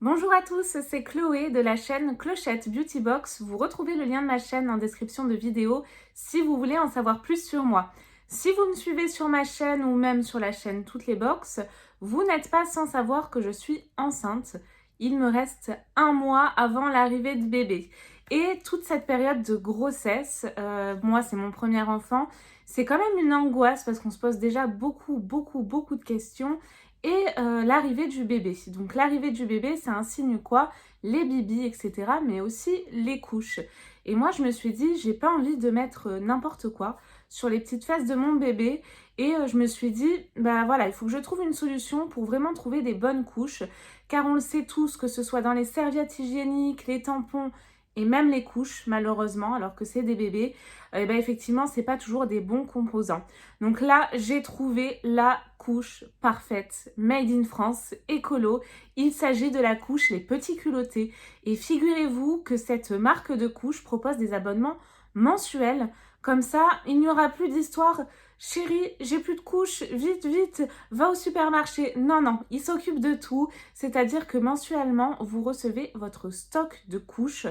Bonjour à tous, c'est Chloé de la chaîne Clochette Beauty Box. Vous retrouvez le lien de ma chaîne en description de vidéo si vous voulez en savoir plus sur moi. Si vous me suivez sur ma chaîne ou même sur la chaîne Toutes les Box, vous n'êtes pas sans savoir que je suis enceinte. Il me reste un mois avant l'arrivée de bébé. Et toute cette période de grossesse, moi c'est mon premier enfant, c'est quand même une angoisse parce qu'on se pose déjà beaucoup de questions et l'arrivée du bébé. Donc l'arrivée du bébé, ça insigne quoi? Les bibis, etc. Mais aussi les couches. Et moi, je me suis dit, j'ai pas envie de mettre n'importe quoi sur les petites fesses de mon bébé. Et je me suis dit, bah voilà, il faut que je trouve une solution pour vraiment trouver des bonnes couches. Car on le sait tous, que ce soit dans les serviettes hygiéniques, les tampons et même les couches, malheureusement, alors que c'est des bébés, et ben effectivement, c'est pas toujours des bons composants. Donc là, j'ai trouvé la couche parfaite, made in France, écolo. Il s'agit de la couche Les Petits Culottés. Et figurez-vous que cette marque de couche propose des abonnements mensuels. Comme ça, il n'y aura plus d'histoire. Chérie, j'ai plus de couches, vite, va au supermarché. Non, non, il s'occupe de tout. C'est-à-dire que mensuellement, vous recevez votre stock de couches.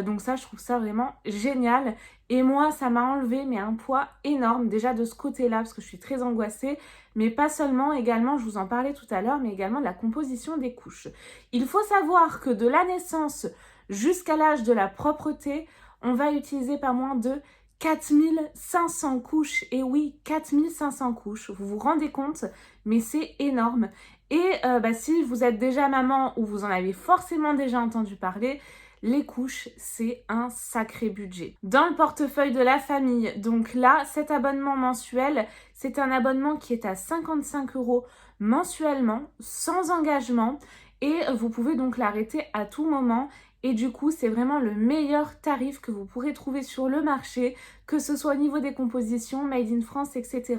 Donc ça, je trouve ça vraiment génial. Et moi, ça m'a enlevé mais un poids énorme déjà de ce côté-là parce que je suis très angoissée. Mais pas seulement, également, je vous en parlais tout à l'heure, mais également de la composition des couches. Il faut savoir que de la naissance jusqu'à l'âge de la propreté, on va utiliser pas moins de 4500 couches. Et oui, 4500 couches. Vous vous rendez compte? Mais c'est énorme. Et si vous êtes déjà maman ou vous en avez forcément déjà entendu parler, les couches, c'est un sacré budget. Dans le portefeuille de la famille, donc là, cet abonnement mensuel, c'est un abonnement qui est à 55 € mensuellement, sans engagement, et vous pouvez donc l'arrêter à tout moment. Et du coup, c'est vraiment le meilleur tarif que vous pourrez trouver sur le marché, que ce soit au niveau des compositions, made in France, etc.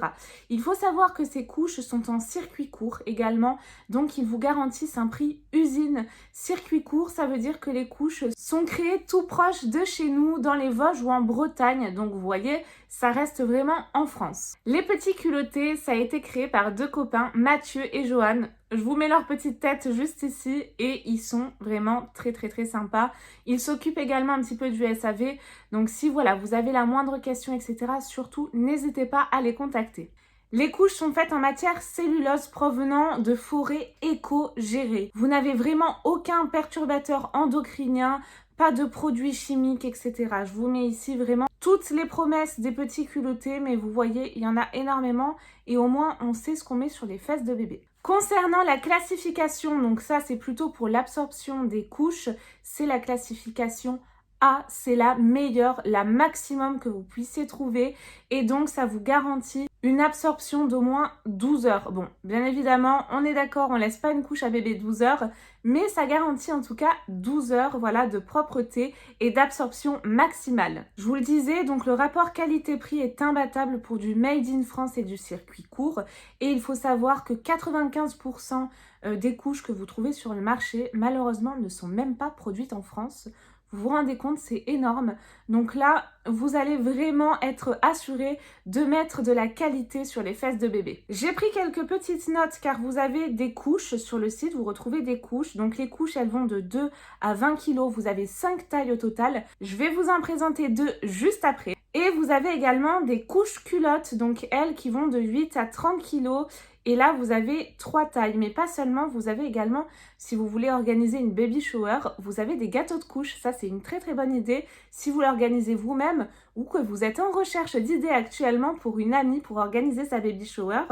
Il faut savoir que ces couches sont en circuit court également, donc ils vous garantissent un prix usine. Circuit court, ça veut dire que les couches sont créées tout proche de chez nous, dans les Vosges ou en Bretagne. Donc vous voyez, ça reste vraiment en France. Les Petits Culottés, ça a été créé par deux copains, Mathieu et Johan. Je vous mets leur petite tête juste ici et ils sont vraiment très sympas. Ils s'occupent également un petit peu du SAV. Donc si voilà, vous avez la moindre question, etc., surtout n'hésitez pas à les contacter. Les couches sont faites en matière cellulose provenant de forêts éco-gérées. Vous n'avez vraiment aucun perturbateur endocrinien, pas de produits chimiques, etc. Je vous mets ici vraiment toutes les promesses des Petits Culottés, mais vous voyez, il y en a énormément et au moins on sait ce qu'on met sur les fesses de bébé. Concernant la classification, donc ça c'est plutôt pour l'absorption des couches, c'est la classification A, c'est la meilleure, la maximum que vous puissiez trouver et donc ça vous garantit une absorption d'au moins 12 heures. Bon, bien évidemment, on est d'accord, on laisse pas une couche à bébé 12 heures, mais ça garantit en tout cas 12 heures voilà, de propreté et d'absorption maximale. Je vous le disais, donc le rapport qualité-prix est imbattable pour du made in France et du circuit court et il faut savoir que 95% des couches que vous trouvez sur le marché, malheureusement, ne sont même pas produites en France. Vous vous rendez compte, c'est énorme. Donc là, vous allez vraiment être assuré de mettre de la qualité sur les fesses de bébé. J'ai pris quelques petites notes car vous avez des couches sur le site, vous retrouvez des couches. Donc les couches, elles vont de 2 à 20 kg. Vous avez 5 tailles au total. Je vais vous en présenter deux juste après. Et vous avez également des couches culottes, donc elles qui vont de 8 à 30 kg. Et là, vous avez 3 tailles, mais pas seulement, vous avez également, si vous voulez organiser une baby shower, vous avez des gâteaux de couches. Ça, c'est une très bonne idée si vous l'organisez vous-même ou que vous êtes en recherche d'idées actuellement pour une amie pour organiser sa baby shower.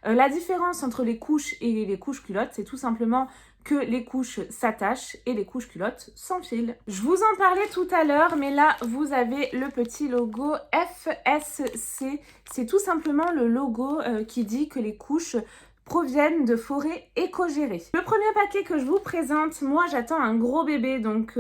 La différence entre les couches et les couches culottes, c'est tout simplement que les couches s'attachent et les couches culottes s'enfilent. Je vous en parlais tout à l'heure, mais là, vous avez le petit logo FSC. C'est tout simplement le logo qui dit que les couches proviennent de forêts éco-gérées. Le premier paquet que je vous présente, moi j'attends un gros bébé, donc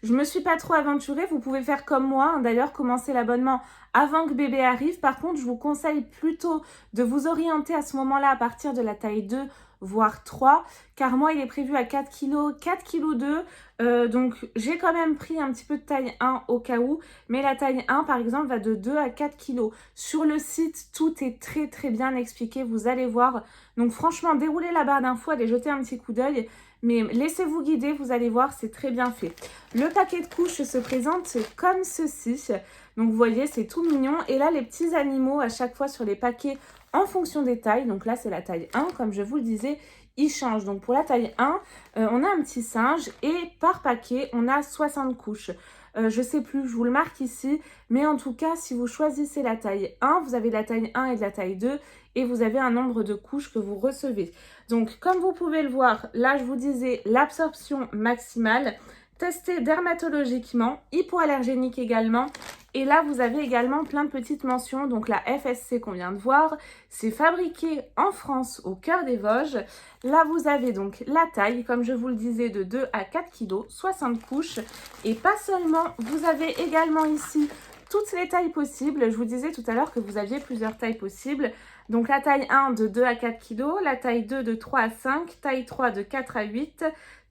je me suis pas trop aventurée. Vous pouvez faire comme moi, hein, d'ailleurs commencer l'abonnement avant que bébé arrive. Par contre, je vous conseille plutôt de vous orienter à ce moment-là à partir de la taille 2 voire 3, car moi il est prévu à 4 kg, 4 kg 2, donc j'ai quand même pris un petit peu de taille 1 au cas où, mais la taille 1 par exemple va de 2 à 4 kg. Sur le site, tout est très bien expliqué, vous allez voir. Donc franchement, déroulez la barre d'infos, allez jeter un petit coup d'œil, mais laissez-vous guider, vous allez voir, c'est très bien fait. Le paquet de couches se présente comme ceci. Donc vous voyez, c'est tout mignon. Et là, les petits animaux à chaque fois sur les paquets en fonction des tailles. Donc là, c'est la taille 1, comme je vous le disais, ils changent. Donc pour la taille 1, on a un petit singe et par paquet, on a 60 couches. Je sais plus, je vous le marque ici, mais en tout cas, si vous choisissez la taille 1, vous avez de la taille 1 et de la taille 2 et vous avez un nombre de couches que vous recevez. Donc, comme vous pouvez le voir, là, je vous disais l'absorption maximale, testée dermatologiquement, hypoallergénique également. Et là, vous avez également plein de petites mentions. Donc, la FSC qu'on vient de voir, c'est fabriqué en France, au cœur des Vosges. Là, vous avez donc la taille, comme je vous le disais, de 2 à 4 kg, 60 couches. Et pas seulement, vous avez également ici toutes les tailles possibles. Je vous disais tout à l'heure que vous aviez plusieurs tailles possibles. Donc, la taille 1 de 2 à 4 kg, la taille 2 de 3 à 5, taille 3 de 4 à 8,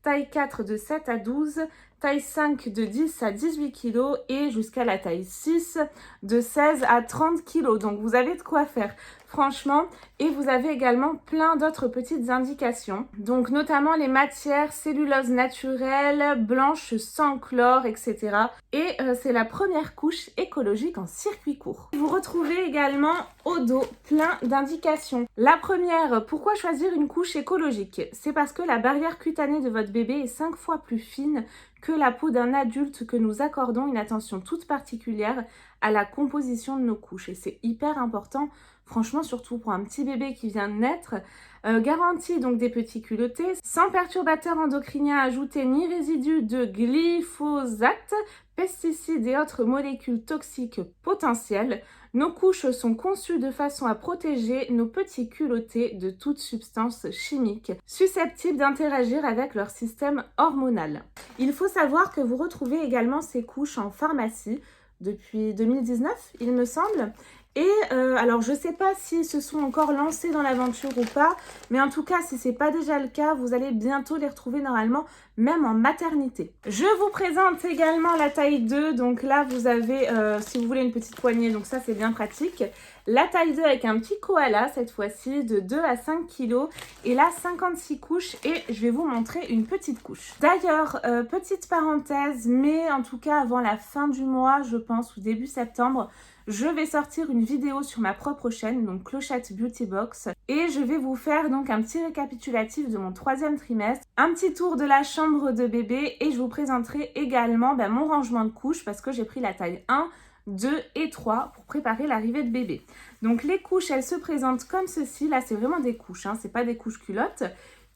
taille 4 de 7 à 12, taille 5 de 10 à 18 kg et jusqu'à la taille 6 de 16 à 30 kg. Donc vous avez de quoi faire, franchement. Et vous avez également plein d'autres petites indications. Donc notamment les matières, cellulose naturelle, blanche sans chlore, etc. Et c'est la première couche écologique en circuit court. Vous retrouvez également au dos plein d'indications. La première, pourquoi choisir une couche écologique? C'est parce que la barrière cutanée de votre bébé est 5 fois plus fine que la peau d'un adulte, que nous accordons une attention toute particulière à la composition de nos couches. Et c'est hyper important, franchement, surtout pour un petit bébé qui vient de naître. Garantie donc des petits culottés, sans perturbateurs endocriniens ajoutés ni résidus de glyphosate, pesticides et autres molécules toxiques potentielles. Nos couches sont conçues de façon à protéger nos petits culottés de toute substance chimique susceptible d'interagir avec leur système hormonal. Il faut savoir que vous retrouvez également ces couches en pharmacie depuis 2019, il me semble. Et alors je ne sais pas s'ils se sont encore lancés dans l'aventure ou pas, mais en tout cas si ce n'est pas déjà le cas, vous allez bientôt les retrouver normalement, même en maternité. Je vous présente également la taille 2, donc là vous avez, si vous voulez, une petite poignée, donc ça c'est bien pratique. La taille 2 avec un petit koala cette fois-ci de 2 à 5 kg et là 56 couches et je vais vous montrer une petite couche. D'ailleurs, petite parenthèse, mais en tout cas avant la fin du mois, je pense, ou début septembre, je vais sortir une vidéo sur ma propre chaîne, donc Clochette Beauty Box, et je vais vous faire donc un petit récapitulatif de mon 3e trimestre, un petit tour de la chambre de bébé et je vous présenterai également mon rangement de couches parce que j'ai pris la taille 1, 2 et 3 pour préparer l'arrivée de bébé. Donc les couches, elles se présentent comme ceci. Là, c'est vraiment des couches, hein, c'est pas des couches culottes.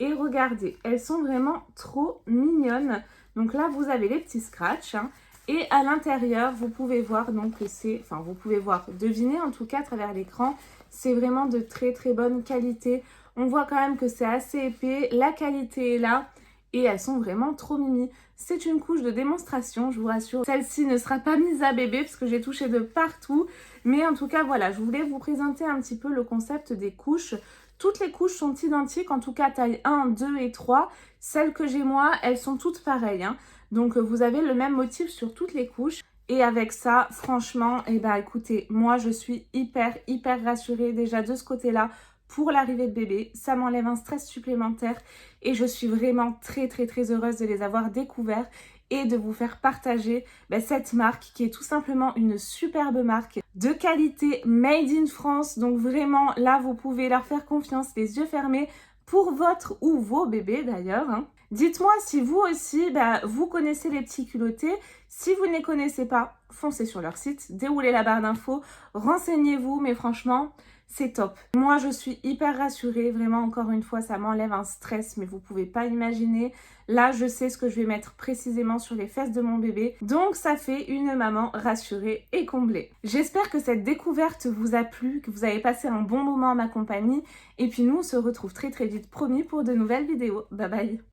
Et regardez, elles sont vraiment trop mignonnes. Donc là, vous avez les petits scratchs, hein. Et à l'intérieur, vous pouvez voir donc que c'est, enfin vous pouvez voir, deviner en tout cas à travers l'écran, c'est vraiment de très très bonne qualité. On voit quand même que c'est assez épais, la qualité est là et elles sont vraiment trop mimi. C'est une couche de démonstration, je vous rassure. Celle-ci ne sera pas mise à bébé parce que j'ai touché de partout. Mais en tout cas, voilà, je voulais vous présenter un petit peu le concept des couches. Toutes les couches sont identiques, en tout cas taille 1, 2 et 3. Celles que j'ai moi, elles sont toutes pareilles, hein. Donc vous avez le même motif sur toutes les couches. Et avec ça, franchement, écoutez, moi je suis hyper rassurée déjà de ce côté-là pour l'arrivée de bébé. Ça m'enlève un stress supplémentaire et je suis vraiment très heureuse de les avoir découverts et de vous faire partager cette marque qui est tout simplement une superbe marque de qualité made in France. Donc vraiment, là, vous pouvez leur faire confiance les yeux fermés pour votre ou vos bébés d'ailleurs, hein. Dites-moi si vous aussi, vous connaissez les petits culottés. Si vous ne les connaissez pas, foncez sur leur site, déroulez la barre d'infos, renseignez-vous, mais franchement, c'est top. Moi, je suis hyper rassurée. Vraiment, encore une fois, ça m'enlève un stress, mais vous pouvez pas imaginer. Là, je sais ce que je vais mettre précisément sur les fesses de mon bébé. Donc, ça fait une maman rassurée et comblée. J'espère que cette découverte vous a plu, que vous avez passé un bon moment en ma compagnie. Et puis, nous, on se retrouve très vite, promis, pour de nouvelles vidéos. Bye bye!